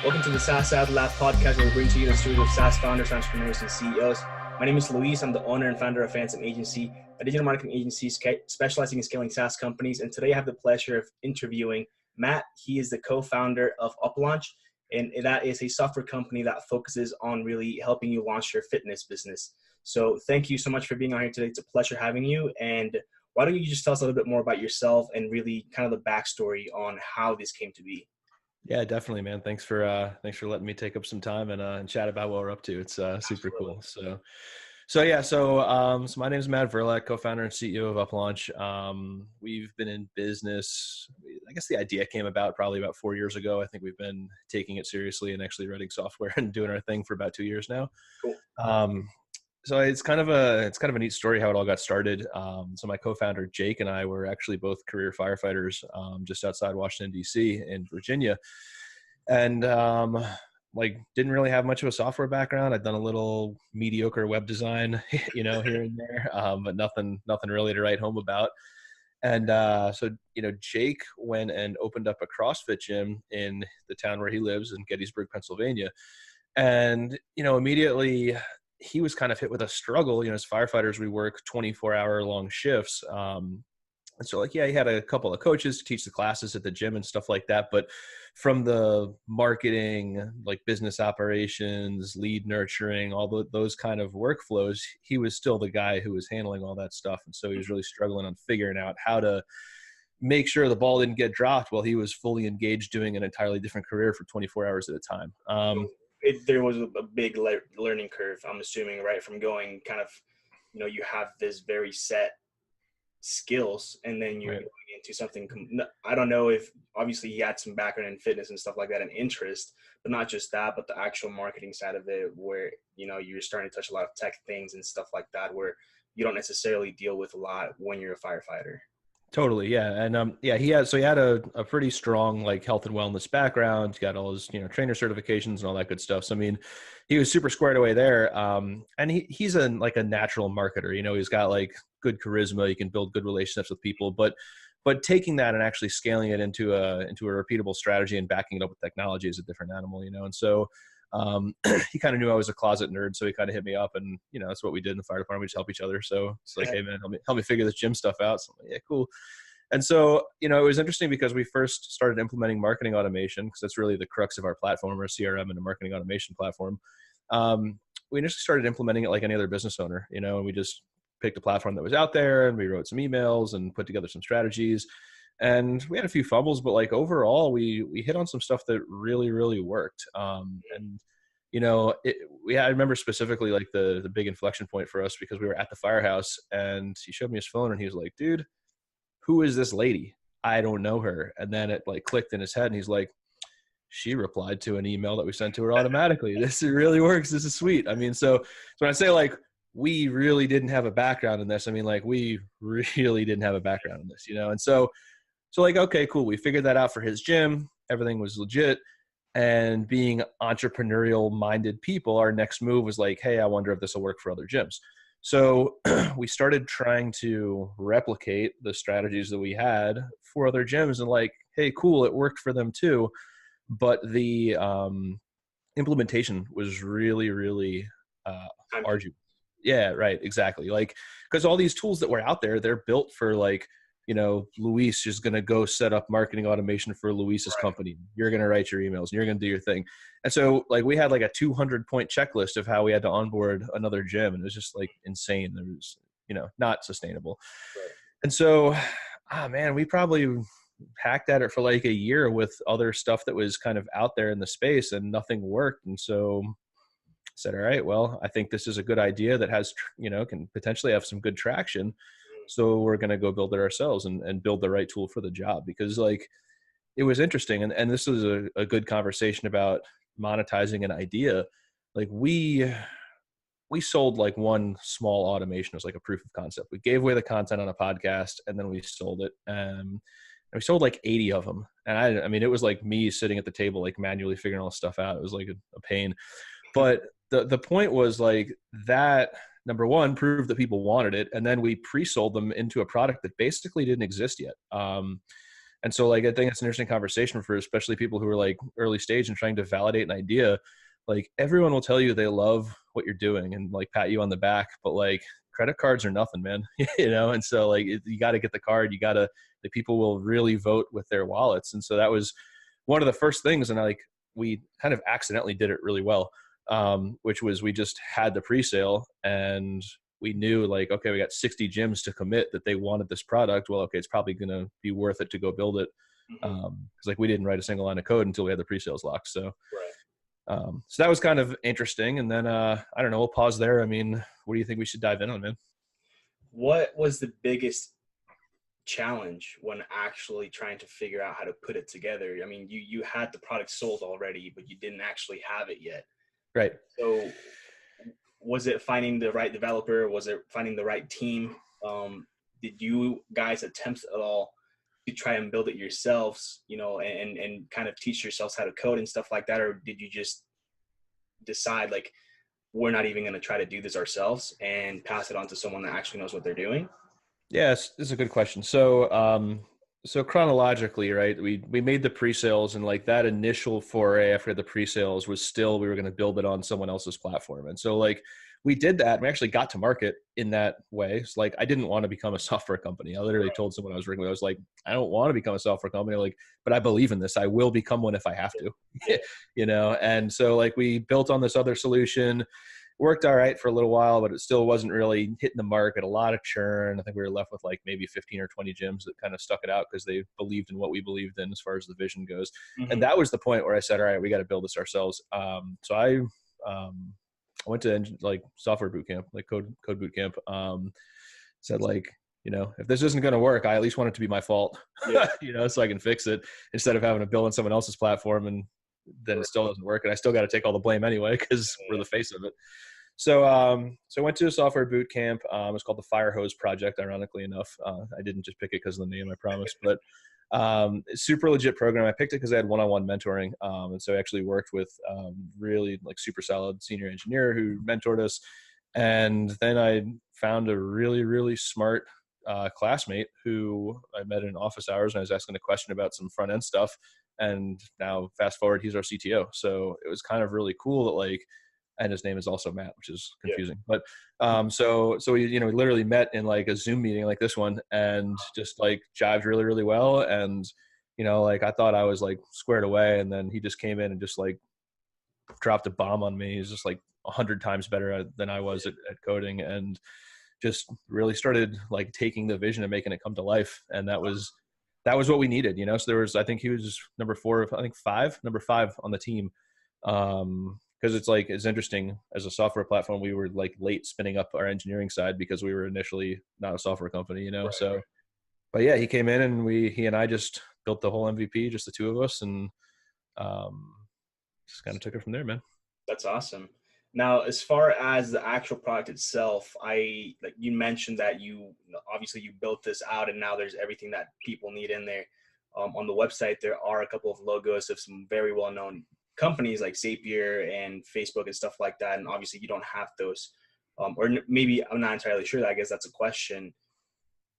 Welcome to the SaaS AdLab podcast, where we bring to you the stories of SaaS founders, entrepreneurs, and CEOs. My name is Luis. I'm the owner and founder of Fantôm agency, a digital marketing agency specializing in scaling SaaS companies. And today I have the pleasure of interviewing Matt. He is the co-founder of UpLaunch, and that is a software company that focuses on really helping you launch your fitness business. So thank you so much for being on here today. It's a pleasure having you. And why don't you just tell us a little bit more about yourself and really kind of the backstory on how this came to be? Yeah, definitely, man. Thanks for letting me take up some time and chat about what we're up to. It's super cool. So my name is Matt Verlaque, co-founder and CEO of UpLaunch. We've been in business. I guess the idea came about probably about 4 years ago. I think we've been taking it seriously and actually writing software and doing our thing for about 2 years now. Cool. So it's kind of a neat story how it all got started. So my co-founder Jake and I were actually both career firefighters just outside Washington D.C. in Virginia, and didn't really have much of a software background. I'd done a little mediocre web design, here and there, but nothing really to write home about. And so Jake went and opened up a CrossFit gym in the town where he lives in Gettysburg, Pennsylvania, and immediately he was kind of hit with a struggle. As firefighters, we work 24-hour long shifts. And so he had a couple of coaches to teach the classes at the gym and stuff like that. But from the marketing, business operations, lead nurturing, all those kind of workflows, he was still the guy who was handling all that stuff. And so he was really struggling on figuring out how to make sure the ball didn't get dropped while he was fully engaged doing an entirely different career for 24 hours at a time. There was a big learning curve, I'm assuming, right? From going kind of, you have this very set skills, and then you're going into something. I don't know if obviously he had some background in fitness and stuff like that and interest, but not just that, but the actual marketing side of it, where, you're starting to touch a lot of tech things and stuff like that, where you don't necessarily deal with a lot when you're a firefighter. Totally. Yeah. And he had a pretty strong health and wellness background. He got all his, trainer certifications and all that good stuff. So, he was super squared away there. And he's a natural marketer. He's got good charisma. He can build good relationships with people, but taking that and actually scaling it into a repeatable strategy and backing it up with technology is a different animal, And so, he kind of knew I was a closet nerd, so he kind of hit me up, and that's what we did in the fire department. We just help each other. So it's hey man, help me figure this gym stuff out. So I'm yeah, cool. And so it was interesting because we first started implementing marketing automation, because that's really the crux of our platform, our CRM and a marketing automation platform. We initially started implementing it like any other business owner, and we just picked a platform that was out there, and we wrote some emails and put together some strategies. And we had a few fumbles, but overall, we hit on some stuff that really, really worked. I remember specifically the big inflection point for us, because we were at the firehouse and he showed me his phone and he was like, dude, who is this lady? I don't know her. And then it clicked in his head and he's like, she replied to an email that we sent to her automatically. This really works. This is sweet. So when I say we really didn't have a background in this, we really didn't have a background in this, And so okay, cool. We figured that out for his gym. Everything was legit. And being entrepreneurial minded people, our next move was hey, I wonder if this will work for other gyms. So we started trying to replicate the strategies that we had for other gyms, and hey, cool, it worked for them too. But the implementation was really, really arduous. Yeah, right. Exactly. Because all these tools that were out there, they're built for Luis is going to go set up marketing automation for Luis's company. You're going to write your emails and you're going to do your thing. And so we had a 200-point checklist of how we had to onboard another gym. And it was just insane. It was, not sustainable. Right. And so, we probably hacked at it for a year with other stuff that was kind of out there in the space, and nothing worked. And so I said, all right, well, I think this is a good idea that has, can potentially have some good traction. So we're going to go build it ourselves and build the right tool for the job, because it was interesting. And this was a good conversation about monetizing an idea. We sold one small automation. It was a proof of concept. We gave away the content on a podcast, and then we sold it. And we sold 80 of them. And it was me sitting at the table, manually figuring all this stuff out. It was a pain. But the point was that, number one, proved that people wanted it. And then we pre-sold them into a product that basically didn't exist yet. And so like, I think it's an interesting conversation for especially people who are like early stage and trying to validate an idea. Like everyone will tell you they love what you're doing and like pat you on the back, but like credit cards are nothing, man. And so like you got to get the card, the people will really vote with their wallets. And so that was one of the first things. And we kind of accidentally did it really well. Which was, we just had the pre-sale and we knew like, okay, we got 60 gyms to commit that they wanted this product. Well, okay, it's probably going to be worth it to go build it. Cause like we didn't write a single line of code until we had the pre-sales locked. So, so that was kind of interesting. And then, I don't know, we'll pause there. I mean, what do you think we should dive in on, man? What was the biggest challenge when actually trying to figure out how to put it together? I mean, you had the product sold already, but you didn't actually have it yet. Right. So was it finding the right developer? Was it finding the right team? Did you guys attempt at all to try and build it yourselves, and kind of teach yourselves how to code and stuff like that? Or did you just decide like, we're not even going to try to do this ourselves and pass it on to someone that actually knows what they're doing? Yes, this is a good question. So chronologically, right, we made the pre-sales, and like that initial foray after the pre-sales was still, we were going to build it on someone else's platform. And so like we did that, and we actually got to market in that way. It's like, I didn't want to become a software company. I literally told someone I was working with, I was like, I don't want to become a software company, like, but I believe in this. I will become one if I have to, And so like we built on this other solution, worked all right for a little while, but it still wasn't really hitting the market. A lot of churn. I think we were left with like maybe 15 or 20 gyms that kind of stuck it out because they believed in what we believed in as far as the vision goes. And that was the point where I said, all right, we got to build this ourselves. So I went to like software boot camp, like code boot camp. Said like, if this isn't going to work, I at least want it to be my fault, so I can fix it instead of having to build on someone else's platform and then it still doesn't work. And I still got to take all the blame anyway, because we're the face of it. So, so I went to a software boot camp. It was called the Fire Hose Project, ironically enough. I didn't just pick it because of the name, I promise, but super legit program. I picked it because I had one-on-one mentoring. And so I actually worked with really like super solid senior engineer who mentored us. And then I found a really, really smart classmate who I met in office hours, and I was asking a question about some front end stuff. And now fast forward, he's our CTO. So it was kind of really cool that like, and his name is also Matt, which is confusing. But so we we literally met in like a Zoom meeting like this one, and just like jived really, really well. And like I thought I was like squared away, and then he just came in and just like dropped a bomb on me. He's just like 100 times better than I was at coding, and just really started like taking the vision and making it come to life. And that was what we needed, So there was, I think he was number 5 on the team. Because it's interesting, as a software platform, we were like late spinning up our engineering side because we were initially not a software company, so, but yeah, he came in and he and I just built the whole MVP, just the two of us, and just kind of took it from there, man. That's awesome. Now, as far as the actual product itself, like you mentioned that obviously you built this out, and now there's everything that people need in there. On the website, there are a couple of logos of some very well-known companies like Zapier and Facebook and stuff like that. And obviously you don't have those, or maybe I'm not entirely sure. I guess that's a question.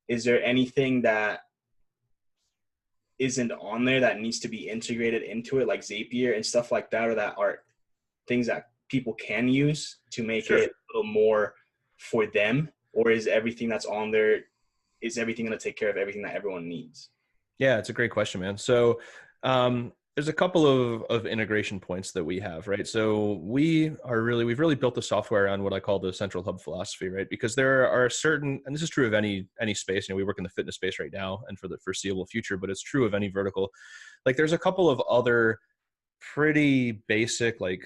Is there anything that isn't on there that needs to be integrated into it, like Zapier and stuff like that, or that are things that people can use to make it a little more for them? Or is everything that's on there, is everything going to take care of everything that everyone needs? Yeah, it's a great question, man. So there's a couple of integration points that we have, right? So we've really built the software around what I call the central hub philosophy, right? Because there are certain, and this is true of any space, we work in the fitness space right now and for the foreseeable future, but it's true of any vertical. Like there's a couple of other pretty basic, like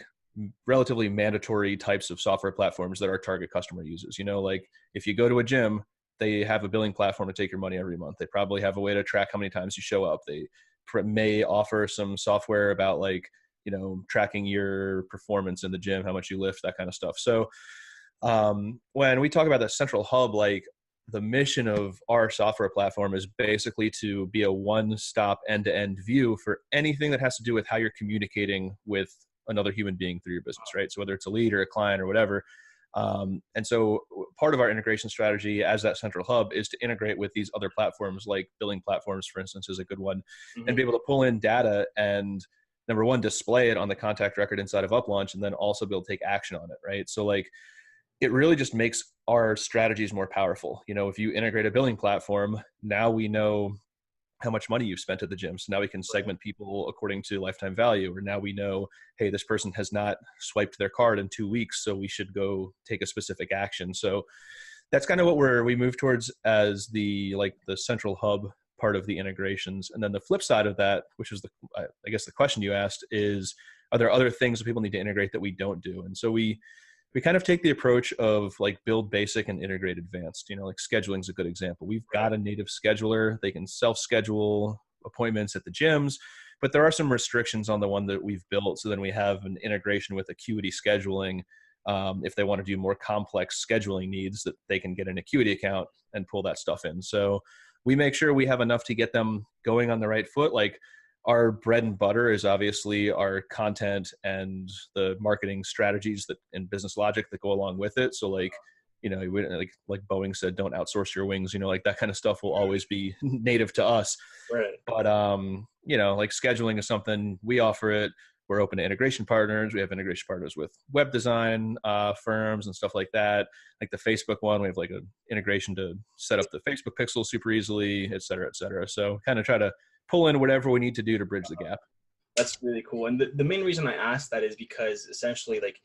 relatively mandatory types of software platforms that our target customer uses. Like if you go to a gym, they have a billing platform to take your money every month. They probably have a way to track how many times you show up. They may offer some software about like, tracking your performance in the gym, how much you lift, that kind of stuff. So when we talk about the central hub, like the mission of our software platform is basically to be a one-stop end-to-end view for anything that has to do with how you're communicating with another human being through your business, right? So whether it's a lead or a client or whatever, And so part of our integration strategy as that central hub is to integrate with these other platforms, like billing platforms, for instance, is a good one, and be able to pull in data and, number one, display it on the contact record inside of UpLaunch, and then also be able to take action on it, right? So like, it really just makes our strategies more powerful. You know, if you integrate a billing platform, now we know how much money you've spent at the gym. So now we can segment people according to lifetime value, or now we know, hey, this person has not swiped their card in 2 weeks, so we should go take a specific action. So that's kind of what we move towards as the central hub part of the integrations. And then the flip side of that, which is I guess the question you asked, is, are there other things that people need to integrate that we don't do? And so we kind of take the approach of like build basic and integrate advanced. You know, like scheduling is a good example. We've got a native scheduler. They can self-schedule appointments at the gyms, but there are some restrictions on the one that we've built. So then we have an integration with Acuity scheduling. If they want to do more complex scheduling needs, that they can get an Acuity account and pull that stuff in. So we make sure we have enough to get them going on the right foot. Like, our bread and butter is obviously our content and the marketing strategies that and business logic that go along with it. So like, you know, like Boeing said, don't outsource your wings, you know, like that kind of stuff will always be native to us. Right. But, you know, like scheduling is something we offer it. We're open to integration partners. We have integration partners with web design firms and stuff like that. Like the Facebook one, we have like an integration to set up the Facebook pixel super easily, et cetera, et cetera. So kind of try to pull in whatever we need to do to bridge the gap. That's really cool. And the main reason I asked that is because essentially, like,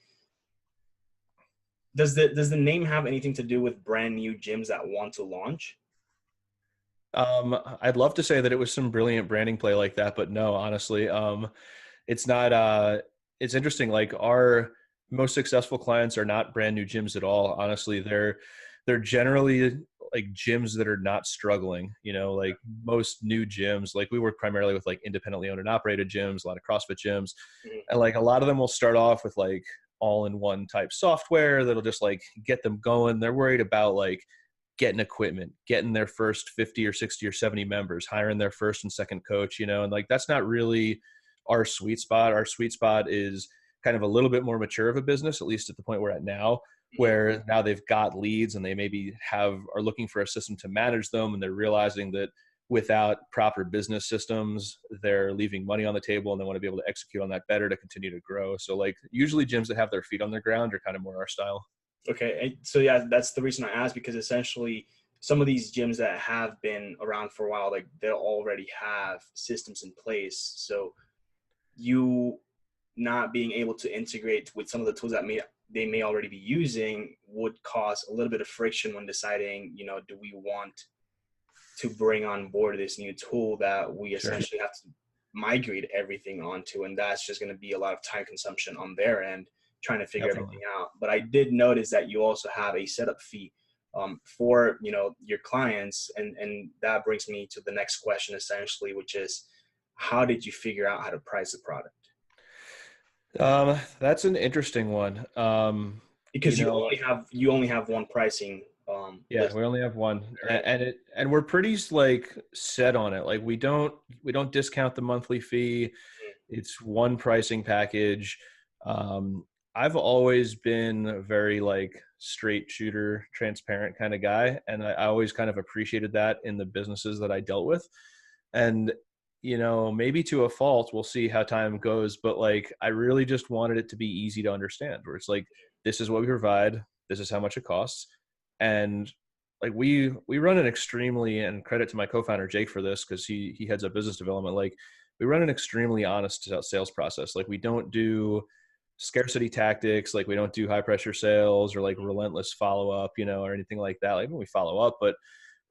does the name have anything to do with brand new gyms that want to launch? I'd love to say that it was some brilliant branding play like that, but no, honestly, it's not. It's interesting. Like, our most successful clients are not brand new gyms at all. Honestly, they're generally like gyms that are not struggling, you know, like most new gyms. Like, we work primarily with like independently owned and operated gyms, a lot of CrossFit gyms. And like a lot of them will start off with like all-in-one type software that'll just like get them going. They're worried about like getting equipment, getting their first 50 or 60 or 70 members, hiring their first and second coach, you know, and like, that's not really our sweet spot. Our sweet spot is kind of a little bit more mature of a business, at least at the point we're at now, where now they've got leads and they maybe are looking for a system to manage them. And they're realizing that without proper business systems, they're leaving money on the table, and they want to be able to execute on that better to continue to grow. So like, usually gyms that have their feet on the ground are kind of more our style. Okay. And so yeah, that's the reason I asked, because essentially some of these gyms that have been around for a while, like, they'll already have systems in place. So you not being able to integrate with some of the tools that they may already be using would cause a little bit of friction when deciding, you know, do we want to bring on board this new tool that we essentially have to migrate everything onto? And that's just going to be a lot of time consumption on their end, trying to figure everything out. But I did notice that you also have a setup fee for, you know, your clients. And that brings me to the next question, essentially, which is, how did you figure out how to price the product? That's an interesting one. Because you only have one pricing. Yeah, we only have one, and we're pretty like set on it. Like, we don't discount the monthly fee. It's one pricing package. I've always been a very like straight shooter, transparent kind of guy, and I always kind of appreciated that in the businesses that I dealt with. And you know, maybe to a fault, we'll see how time goes, but like, I really just wanted it to be easy to understand, where it's like, this is what we provide, this is how much it costs. And like, we run an extremely, and credit to my co-founder Jake for this, because he heads up business development, like, we run an extremely honest sales process. Like, we don't do scarcity tactics, like we don't do high pressure sales or like relentless follow up, you know, or anything like that. Like, we follow up, but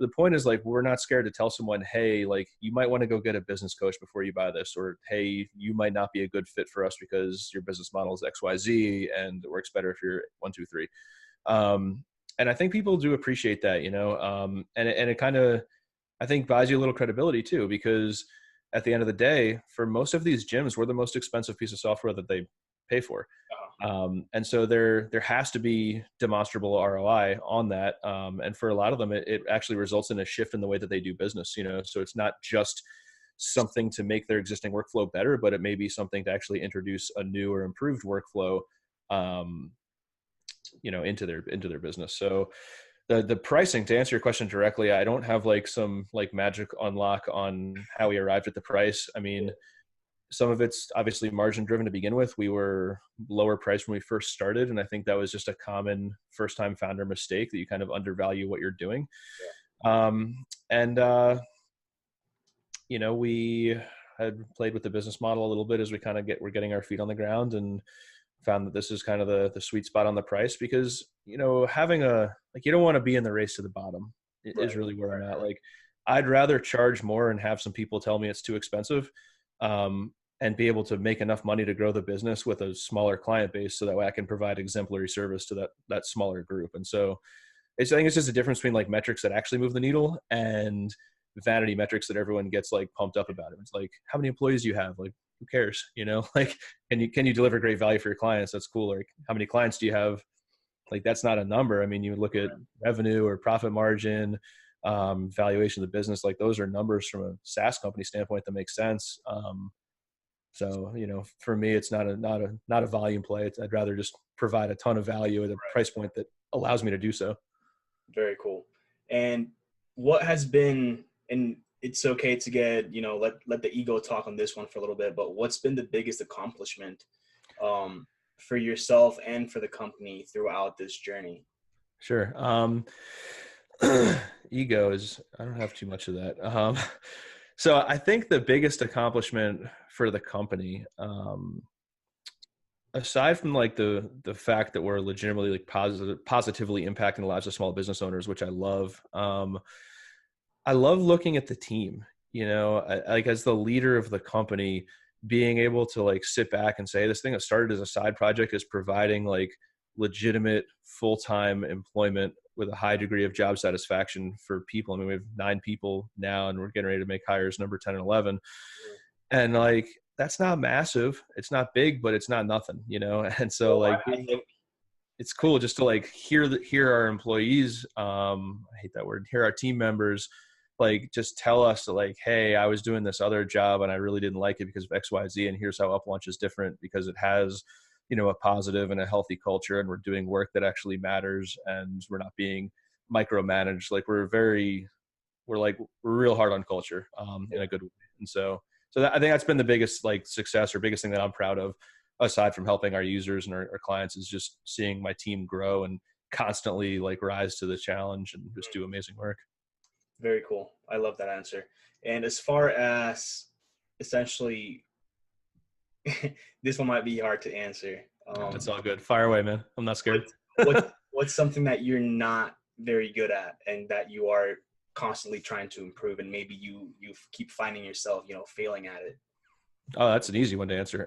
the point is, like, we're not scared to tell someone, hey, like, you might want to go get a business coach before you buy this, or hey, you might not be a good fit for us because your business model is XYZ and it works better if you're 1, 2, 3. And I think people do appreciate that, you know, and it kind of, I think, buys you a little credibility too, because at the end of the day, for most of these gyms, we're the most expensive piece of software that they pay for. And so there has to be demonstrable ROI on that. And for a lot of them, it actually results in a shift in the way that they do business, you know, so it's not just something to make their existing workflow better, but it may be something to actually introduce a new or improved workflow. into their business. So the pricing, to answer your question directly, I don't have like some like magic unlock on how we arrived at the price. I mean, some of it's obviously margin driven to begin with. We were lower priced when we first started. And I think that was just a common first time founder mistake, that you kind of undervalue what you're doing. And we had played with the business model a little bit as we're getting our feet on the ground, and found that this is kind of the sweet spot on the price, because, having you don't want to be in the race to the bottom is really where I'm at. Like, I'd rather charge more and have some people tell me it's too expensive, and be able to make enough money to grow the business with a smaller client base, so that way I can provide exemplary service to that smaller group. And so I think it's just a difference between like metrics that actually move the needle and vanity metrics that everyone gets like pumped up about. It's like, how many employees do you have? Like, who cares? Like, can you deliver great value for your clients? That's cool. Or how many clients do you have? Like, that's not a number. I mean, you look at revenue or profit margin, valuation of the business. Like, those are numbers from a SaaS company standpoint that make sense. So, for me, it's not a volume play. I'd rather just provide a ton of value at a price point that allows me to do so. Very cool. And what has been, and it's okay to get, let the ego talk on this one for a little bit, but what's been the biggest accomplishment for yourself and for the company throughout this journey? Sure. Ego is, I don't have too much of that. So I think the biggest accomplishment for the company, aside from like the fact that we're legitimately like positively impacting the lives of small business owners, which I love looking at the team, like as the leader of the company, being able to like sit back and say, this thing that started as a side project is providing like legitimate full-time employment with a high degree of job satisfaction for people. I mean, we have 9 people now, and we're getting ready to make hires number 10 and 11. And like, that's not massive. It's not big, but it's not nothing, And so like, it's cool just to like hear our employees, I hate that word, hear our team members, like just tell us that like, hey, I was doing this other job and I really didn't like it because of X, Y, Z. And here's how UpLaunch is different, because it has, a positive and a healthy culture, and we're doing work that actually matters, and we're not being micromanaged. Like, we're real hard on culture, in a good way. And so I think that's been the biggest like success or biggest thing that I'm proud of, aside from helping our users and our clients, is just seeing my team grow and constantly like rise to the challenge and just do amazing work. Very cool. I love that answer. And as far as essentially, this one might be hard to answer. It's all good. Fire away, man. I'm not scared. What's something that you're not very good at and that you are constantly trying to improve, and maybe you keep finding yourself, failing at it? Oh, that's an easy one to answer.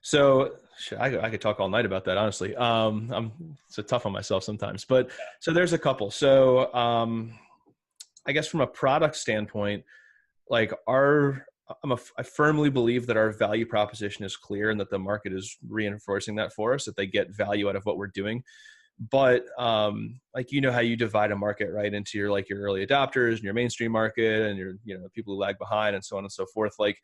So I could talk all night about that, honestly. I'm so tough on myself sometimes, but so there's a couple. So I guess from a product standpoint, like I firmly believe that our value proposition is clear, and that the market is reinforcing that for us, that they get value out of what we're doing. But like, how you divide a market right into your early adopters and your mainstream market and your, people who lag behind and so on and so forth. Like,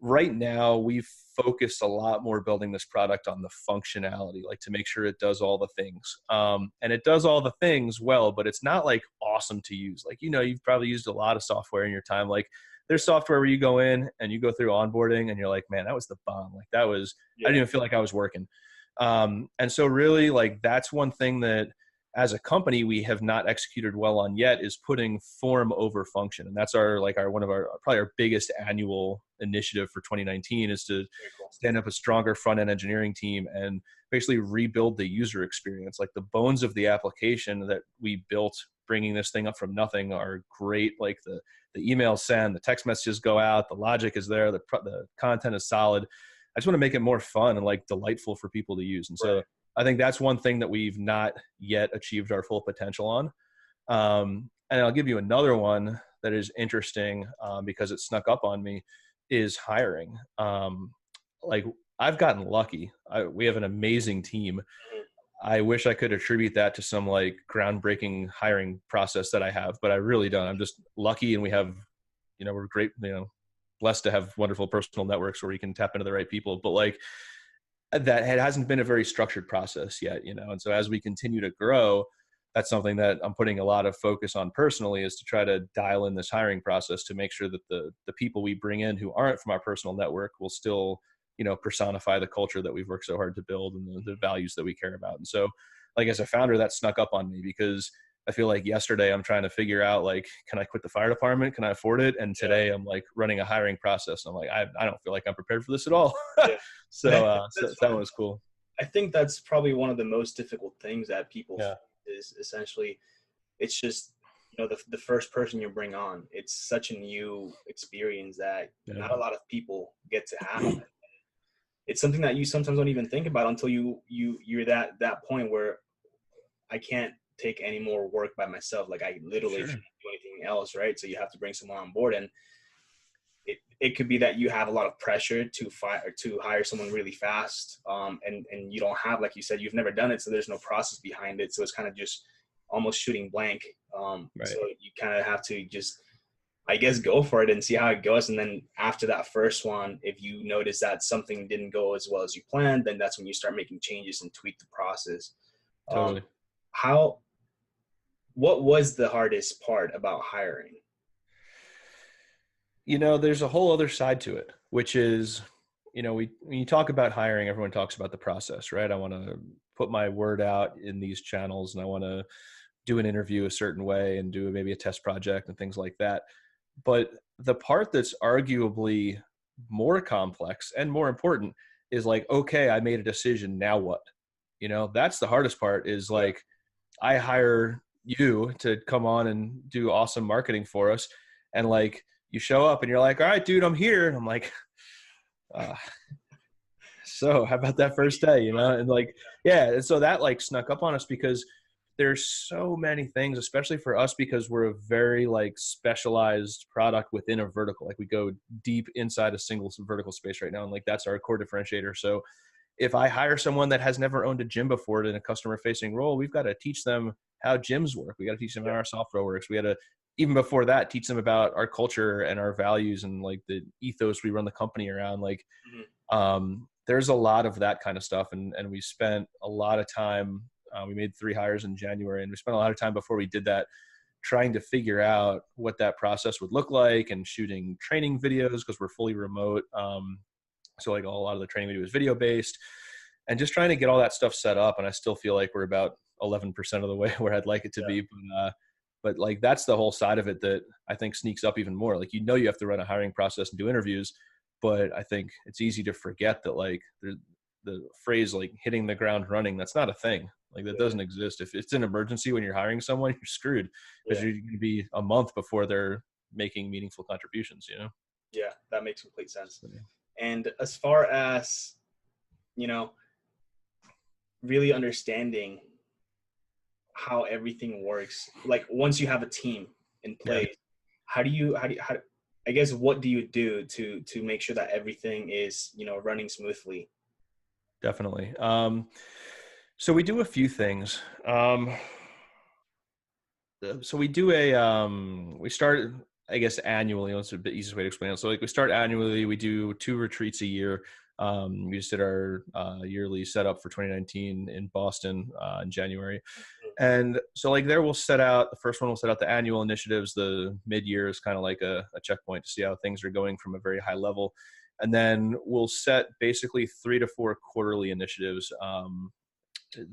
right now we've focused a lot more building this product on the functionality, like to make sure it does all the things. And it does all the things well, but it's not like awesome to use. Like, you've probably used a lot of software in your time. Like, there's software where you go in and you go through onboarding and you're like, man, that was the bomb. Like, I didn't even feel like I was working. And so really, like, that's one thing that as a company we have not executed well on yet, is putting form over function. And that's one of our probably our biggest annual initiative for 2019, is to stand up a stronger front end engineering team and basically rebuild the user experience. Like, the bones of the application that we built bringing this thing up from nothing are great. Like, the emails send, the text messages go out, the logic is there, the content is solid. I just want to make it more fun and like delightful for people to use. And so I think that's one thing that we've not yet achieved our full potential on. And I'll give you another one that is interesting, because it snuck up on me, is hiring. Like, I've gotten lucky. We have an amazing team. I wish I could attribute that to some like groundbreaking hiring process that I have, but I really don't. I'm just lucky, and we have, we're great, blessed to have wonderful personal networks where we can tap into the right people. But like, that it hasn't been a very structured process yet, you know? And so as we continue to grow, that's something that I'm putting a lot of focus on personally, is to try to dial in this hiring process to make sure that the people we bring in who aren't from our personal network will still, you know, personify the culture that we've worked so hard to build, and the values that we care about. And so, like, as a founder, that snuck up on me, because I feel like yesterday I'm trying to figure out, like, can I quit the fire department? Can I afford it? And today I'm like running a hiring process. And I'm like, I don't feel like I'm prepared for this at all. Yeah. So that was cool. I think that's probably one of the most difficult things that people Yeah. is essentially, it's just, you know, the first person you bring on, it's such a new experience that not a lot of people get to have. It's something that you sometimes don't even think about until you're that point where I can't take any more work by myself. Like, I literally can't do anything else, right? So you have to bring someone on board, and it could be that you have a lot of pressure to hire someone really fast, and you don't have, like you said, you've never done it, so there's no process behind it. So it's kind of just almost shooting blank. So you kind of have to just, I guess, go for it and see how it goes. And then after that first one, if you notice that something didn't go as well as you planned, then that's when you start making changes and tweak the process. Totally. What was the hardest part about hiring? You know, there's a whole other side to it, which is, you know, when you talk about hiring, everyone talks about the process, right? I want to put my word out in these channels, and I want to do an interview a certain way and do maybe a test project and things like that. But the part that's arguably more complex and more important is like, okay, I made a decision. Now what? You know, that's the hardest part, is like, I hire you to come on and do awesome marketing for us. And like, you show up and you're like, all right, dude, I'm here. And I'm like, so how about that first day, you know? And like, yeah. And so that like snuck up on us, because there's so many things, especially for us, because we're a very like specialized product within a vertical. Like, we go deep inside a single vertical space right now. And like, that's our core differentiator. So if I hire someone that has never owned a gym before in a customer facing role, we've got to teach them how gyms work. We got to teach them how our software works. We got to, even before that, teach them about our culture and our values and like the ethos we run the company around. Like, there's a lot of that kind of stuff. And we spent a lot of time, we made 3 hires in January, and we spent a lot of time before we did that trying to figure out what that process would look like, and shooting training videos, because we're fully remote. So like, a lot of the training we do is video based, and just trying to get all that stuff set up. And I still feel like we're about 11% of the way where I'd like it to be. But like, that's the whole side of it that I think sneaks up even more. Like, you know, you have to run a hiring process and do interviews, but I think it's easy to forget that like the phrase like hitting the ground running, that's not a thing. Like, that doesn't exist. If it's an emergency when you're hiring someone, you're screwed, because you're going to be a month before they're making meaningful contributions, you know? Yeah, that makes complete sense. And as far as, you know, really understanding how everything works, like, once you have a team in place, how I guess, what do you do to make sure that everything is, you know, running smoothly? Definitely. So we do a few things. So we do we start, I guess, annually. That's a bit easiest way to explain it. So like, we start annually. We do 2 retreats a year. We just did our yearly setup for 2019 in Boston in January. And so like, there we'll set out, the first one will set out the annual initiatives. The mid-year is kind of like a checkpoint to see how things are going from a very high level. And then we'll set basically 3 to 4 quarterly initiatives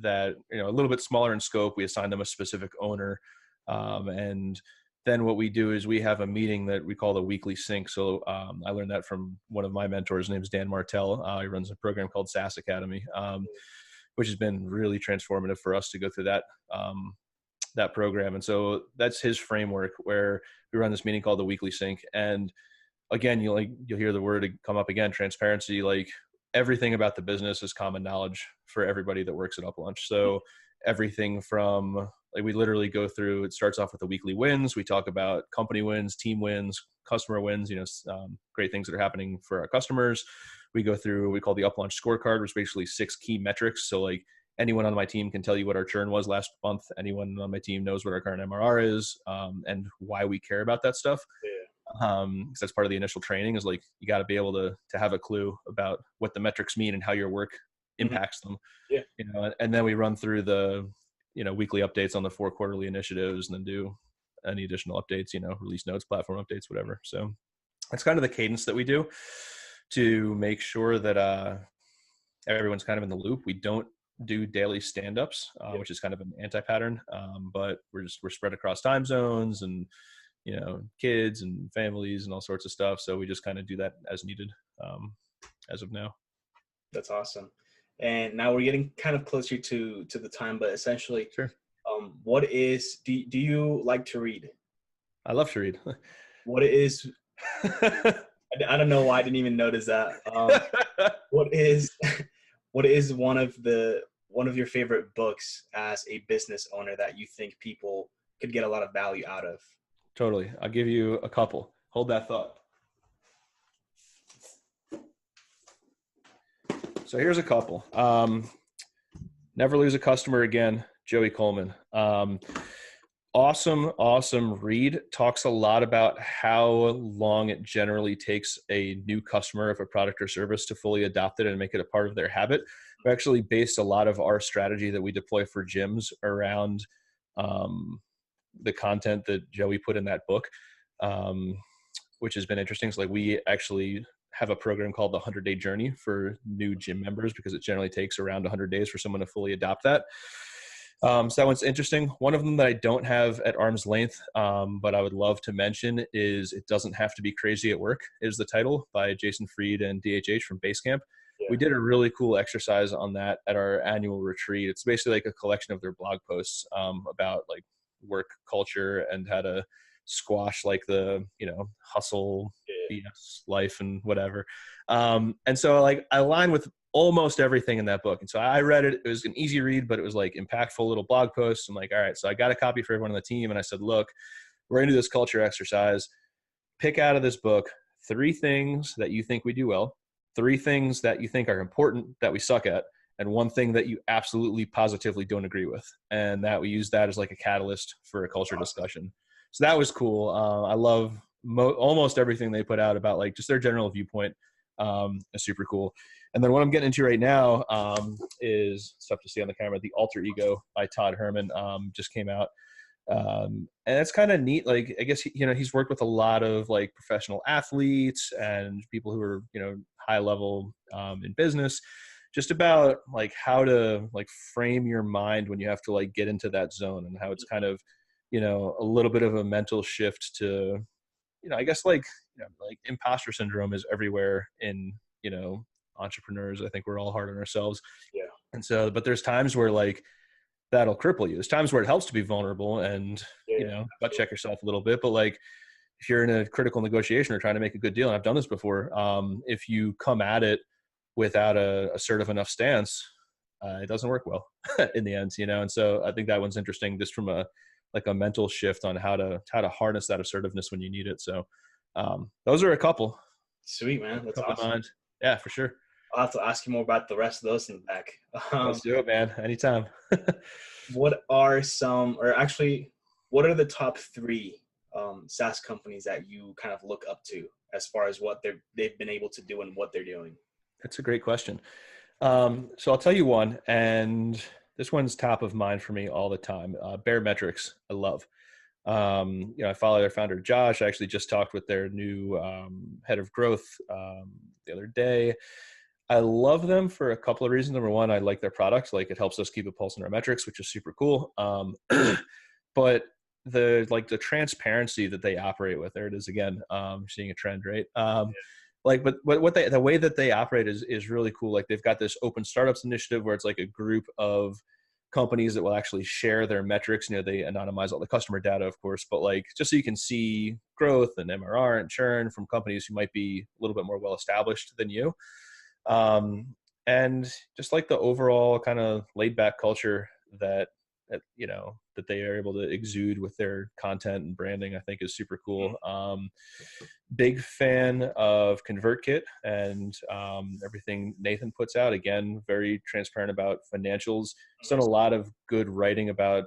that, you know, a little bit smaller in scope. We assign them a specific owner. And then what we do is we have a meeting that we call the weekly sync. So I learned that from one of my mentors. His name is Dan Martell. He runs a program called SaaS Academy, which has been really transformative for us to go through that program. And so that's his framework, where we run this meeting called the weekly sync. And again, you'll hear the word come up again, transparency. Like, everything about the business is common knowledge for everybody that works at UpLaunch. So everything from, like, we literally go through, it starts off with the weekly wins. We talk about company wins, team wins, customer wins, you know, great things that are happening for our customers. We go through what we call the UpLaunch scorecard, which is basically 6 key metrics. So like, anyone on my team can tell you what our churn was last month. Anyone on my team knows what our current MRR is, and why we care about that stuff. Because that's part of the initial training, is like, you got to be able to have a clue about what the metrics mean and how your work impacts them. Yeah. And then we run through the, weekly updates on the 4 quarterly initiatives, and then do any additional updates, release notes, platform updates, whatever. So that's kind of the cadence that we do to make sure that everyone's kind of in the loop. We don't do daily stand-ups, which is kind of an anti-pattern, but we're spread across time zones and kids and families and all sorts of stuff. So we just kind of do that as needed, as of now. That's awesome. And now we're getting kind of closer to the time, but essentially, Sure. Do you like to read? I love to read. What is, I don't know why I didn't even notice that. What is one of your favorite books as a business owner that you think people could get a lot of value out of? Totally. I'll give you a couple. Hold that thought. So here's a couple. Never Lose a Customer Again, Joey Coleman. Awesome read. Talks a lot about how long it generally takes a new customer of a product or service to fully adopt it and make it a part of their habit. We actually based a lot of our strategy that we deploy for gyms around the content that Joey put in that book, which has been interesting. So we actually have a program called the 100-Day Journey for new gym members, because it generally takes around 100 days for someone to fully adopt that. So that one's interesting. One of them that I don't have at arm's length, but I would love to mention, is It Doesn't Have to Be Crazy at Work, is the title, by Jason Fried and DHH from Basecamp. Yeah. We did a really cool exercise on that at our annual retreat. It's basically like a collection of their blog posts about work culture and how to squash the hustle BS life and whatever. And so I align with almost everything in that book. And so I read it. It was an easy read, but it was impactful little blog posts. I'm all right. So I got a copy for everyone on the team, and I said, look, we're going to do this culture exercise. Pick out of this book 3 things that you think we do well, 3 things that you think are important that we suck at, and 1 thing that you absolutely positively don't agree with. And that we use that as a catalyst for a culture discussion. So that was cool. I love almost everything they put out about just their general viewpoint. Is super cool. And then what I'm getting into right now is stuff to see on the camera. The Alter Ego by Todd Herman just came out. And it's kind of neat. I guess, he's worked with a lot of professional athletes and people who are, high level in business, just about how to frame your mind when you have to get into that zone, and how it's kind of, a little bit of a mental shift to, I guess imposter syndrome is everywhere in, entrepreneurs. I think we're all hard on ourselves. Yeah. And so, but there's times where that'll cripple you. There's times where it helps to be vulnerable and, butt check yourself a little bit. But if you're in a critical negotiation or trying to make a good deal, and I've done this before, if you come at it without a assertive enough stance, it doesn't work well in the end, And so I think that one's interesting, just from a mental shift on how to harness that assertiveness when you need it. So those are a couple. Sweet, man. That's awesome. Yeah, for sure. I'll have to ask you more about the rest of those in the back. Let's do it, man. Anytime. What are the top 3 SaaS companies that you kind of look up to as far as what they've been able to do and what they're doing? That's a great question. So I'll tell you one, and this one's top of mind for me all the time. Baremetrics, I love. I follow their founder, Josh. I actually just talked with their new head of growth the other day. I love them for a couple of reasons. Number one, I like their products. It helps us keep a pulse on our metrics, which is super cool. But the transparency that they operate with, there it is again, seeing a trend, right? But the way that they operate is really cool. They've got this open startups initiative where it's a group of companies that will actually share their metrics. They anonymize all the customer data, of course, but just so you can see growth and MRR and churn from companies who might be a little bit more well-established than you. And just the overall kind of laid back culture that they are able to exude with their content and branding, I think is super cool. Big fan of ConvertKit and everything Nathan puts out. Again, very transparent about financials. He's done a lot of good writing about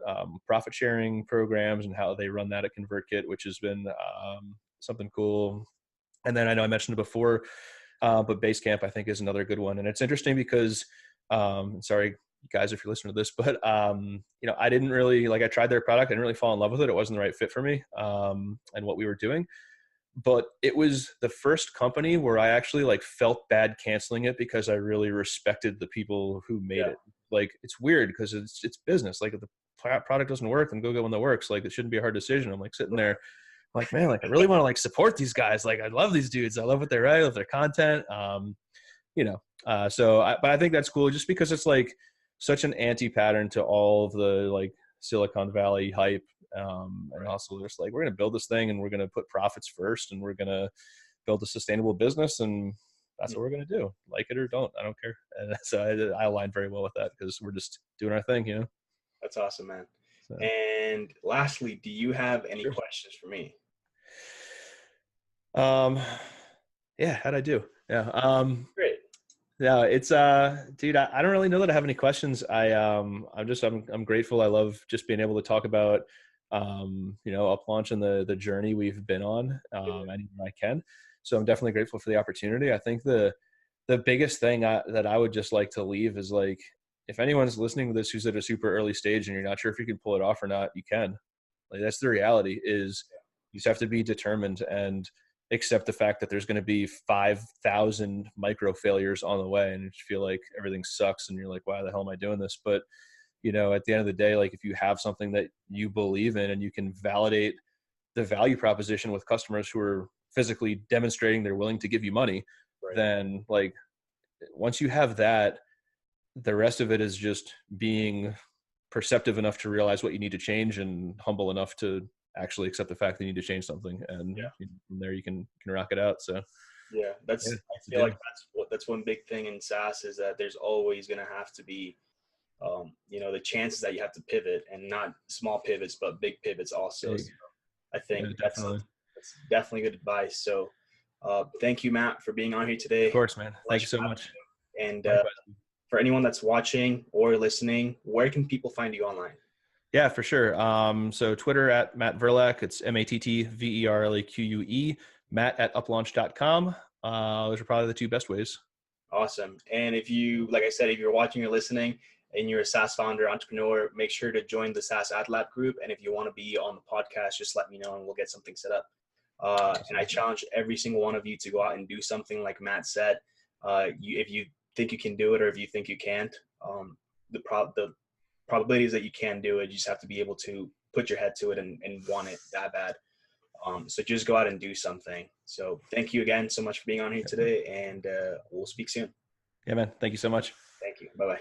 profit sharing programs and how they run that at ConvertKit, which has been something cool. And then I know I mentioned it before, but Basecamp I think is another good one. And it's interesting because Sorry, guys, if you're listening to this, but I didn't really I tried their product. I didn't really fall in love with it. It wasn't the right fit for me and what we were doing. But it was the first company where I actually felt bad canceling it because I really respected the people who made it. It's weird because it's business. If the product doesn't work, then go get one that works. It shouldn't be a hard decision. I'm sitting there, man, I really want to support these guys. I love these dudes. I love what they write. I love their content. But I think that's cool just because it's such an anti-pattern to all of the Silicon Valley hype. And also just we're going to build this thing and we're going to put profits first and we're going to build a sustainable business and that's what we're going to do. Like it or don't, I don't care. And so I align very well with that because we're just doing our thing, That's awesome, man. So. And lastly, do you have any questions for me? Yeah, how'd I do? Yeah. Great. Yeah, it's dude, I don't really know that I have any questions. I'm grateful. I love just being able to talk about UpLaunch and the journey we've been on anytime I can. So I'm definitely grateful for the opportunity. I think the biggest thing that I would just like to leave is if anyone's listening to this who's at a super early stage and you're not sure if you can pull it off or not, you can. That's the reality. Is you just have to be determined and accept the fact that there's going to be 5,000 micro failures on the way and you feel like everything sucks and you're like, why the hell am I doing this? But at the end of the day, if you have something that you believe in and you can validate the value proposition with customers who are physically demonstrating they're willing to give you money, then once you have that, the rest of it is just being perceptive enough to realize what you need to change and humble enough to actually accept the fact that you need to change something. And from there you can rock it out. So I feel that's one big thing in SaaS is that there's always going to have to be the chances that you have to pivot, and not small pivots, but big pivots also. So I think that's definitely good advice. So thank you, Matt, for being on here today. Of course, man. Thank you so much. And for anyone that's watching or listening, where can people find you online? Yeah, for sure. So Twitter at Matt Verlaque. It's MattVerlaque, Matt at UpLaunch.com. Those are probably the two best ways. Awesome. And if you, like I said, if you're watching or listening and you're a SaaS founder, entrepreneur, make sure to join the SaaS AdLab group. And if you want to be on the podcast, just let me know and we'll get something set up. And I challenge every single one of you to go out and do something like Matt said. If you think you can do it or if you think you can't, the probabilities that you can do it, you just have to be able to put your head to it and want it that bad. So just go out and do something. So thank you again so much for being on here today, and we'll speak soon. Yeah, man. Thank you so much. Thank you. Bye-bye.